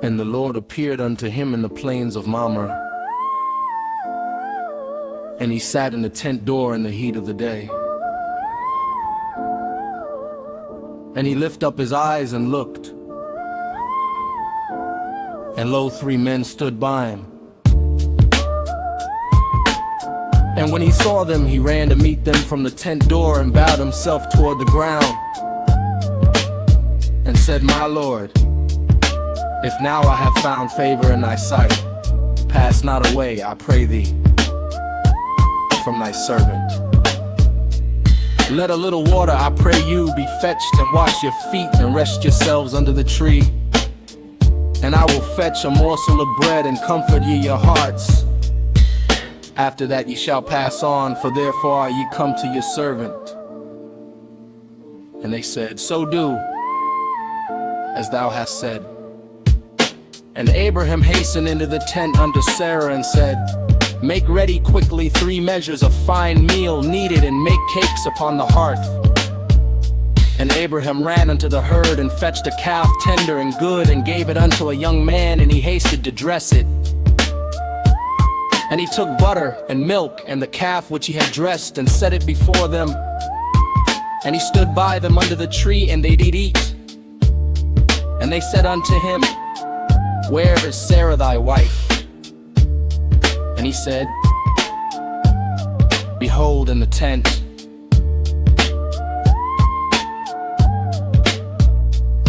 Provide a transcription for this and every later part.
And the Lord appeared unto him in the plains of Mamre. And he sat in the tent door in the heat of the day. And he lifted up his eyes and looked. And lo, 3 men stood by him. And when he saw them, he ran to meet them from the tent door and bowed himself toward the ground and said, My Lord, if now I have found favor in thy sight, pass not away, I pray thee, from thy servant. Let a little water, I pray you, be fetched, and wash your feet, and rest yourselves under the tree. And I will fetch a morsel of bread, and comfort ye your hearts. After that ye shall pass on, for therefore are ye come to your servant. And they said, So do, as thou hast said. And Abraham hastened into the tent unto Sarah and said, Make ready quickly 3 measures of fine meal kneaded, and make cakes upon the hearth. And Abraham ran unto the herd, and fetched a calf tender and good, and gave it unto a young man, and he hasted to dress it. And he took butter and milk and the calf which he had dressed, and set it before them. And he stood by them under the tree, and they did eat. And they said unto him, Where is Sarah thy wife? And he said, Behold, in the tent.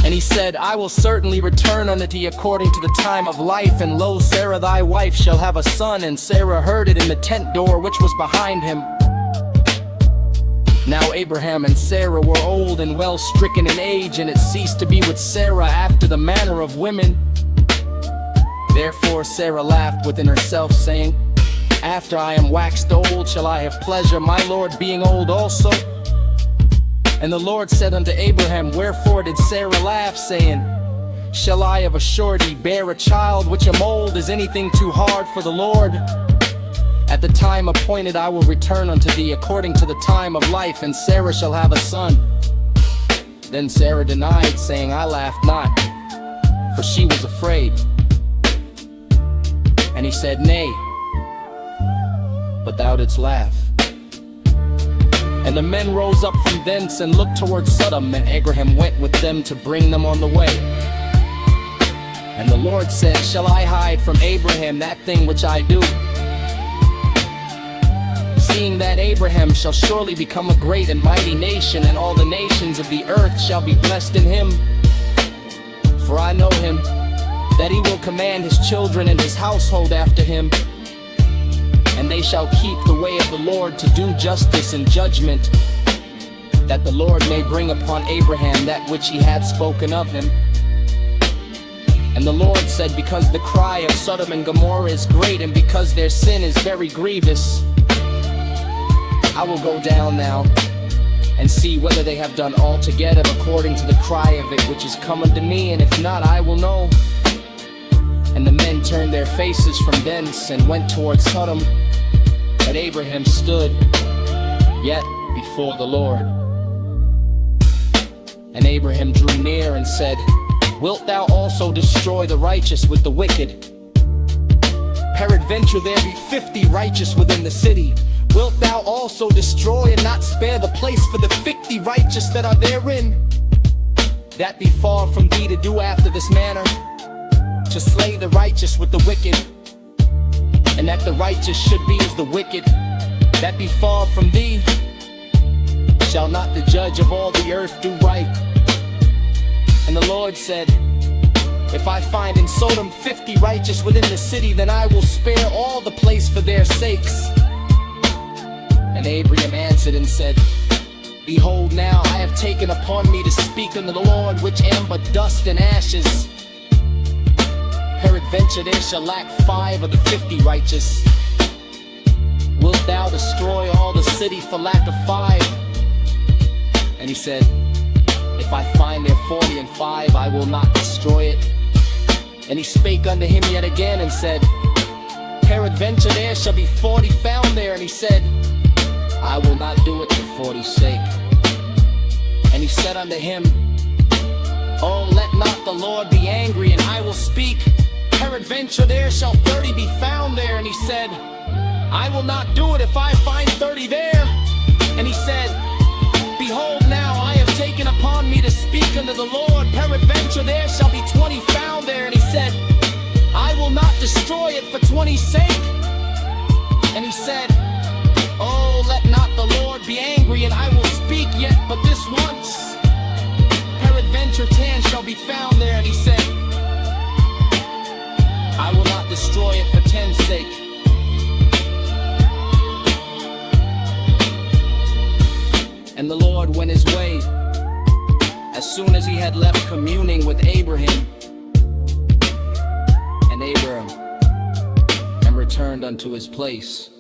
And he said, I will certainly return unto thee according to the time of life, and lo, Sarah thy wife shall have a son. And Sarah heard it in the tent door which was behind him. Now Abraham and Sarah were old and well stricken in age, and it ceased to be with Sarah after the manner of women. Therefore Sarah laughed within herself, saying, After I am waxed old, shall I have pleasure, my Lord being old also? And the Lord said unto Abraham, Wherefore did Sarah laugh, saying, Shall I of a surety bear a child which am old? Is anything too hard for the Lord? At the time appointed I will return unto thee according to the time of life, and Sarah shall have a son. Then Sarah denied, saying, I laughed not, for she was afraid. And he said, Nay, but thou didst laugh. And the men rose up from thence and looked toward Sodom, and Abraham went with them to bring them on the way. And the Lord said, Shall I hide from Abraham that thing which I do? Seeing that Abraham shall surely become a great and mighty nation, and all the nations of the earth shall be blessed in him. For I know him, that he will command his children and his household after him, and they shall keep the way of the Lord to do justice and judgment, that the Lord may bring upon Abraham that which he had spoken of him. And the Lord said, Because the cry of Sodom and Gomorrah is great, and because their sin is very grievous, I will go down now, and see whether they have done altogether according to the cry of it which is come unto me, and if not, I will know. And the men turned their faces from thence, and went toward Sodom. But Abraham stood yet before the Lord. And Abraham drew near and said, Wilt thou also destroy the righteous with the wicked? Peradventure there be 50 righteous within the city. Wilt thou also destroy and not spare the place for the 50 righteous that are therein? That be far from thee to do after this manner, to slay the righteous with the wicked, and that the righteous should be as the wicked. That be far from thee. Shall not the judge of all the earth do right? And the Lord said, If I find in Sodom 50 righteous within the city, then I will spare all the place for their sakes. And Abraham answered and said, Behold, now I have taken upon me to speak unto the Lord, which am but dust and ashes. Peradventure there shall lack 5 of the 50 righteous. Wilt thou destroy all the city for lack of 5? And he said, If I find there 40 and 5, I will not destroy it. And he spake unto him yet again and said, Peradventure there shall be 40 found there. And he said, I will not do it for 40's sake. And he said unto him, Oh, let not the Lord be angry, and I will speak. Peradventure there shall 30 be found there. And he said, I will not do it if I find 30 there. And he said, behold, now I have taken upon me to speak unto the Lord. Peradventure there shall be 20 found there. And he said, I will not destroy it for 20's sake. And he said, oh, let not the Lord be angry, and I will speak yet but this once. Peradventure 10 shall be found there. And he said, I will not destroy it for 10's sake. And the Lord went his way as soon as he had left communing with Abraham and Abram, and returned unto his place.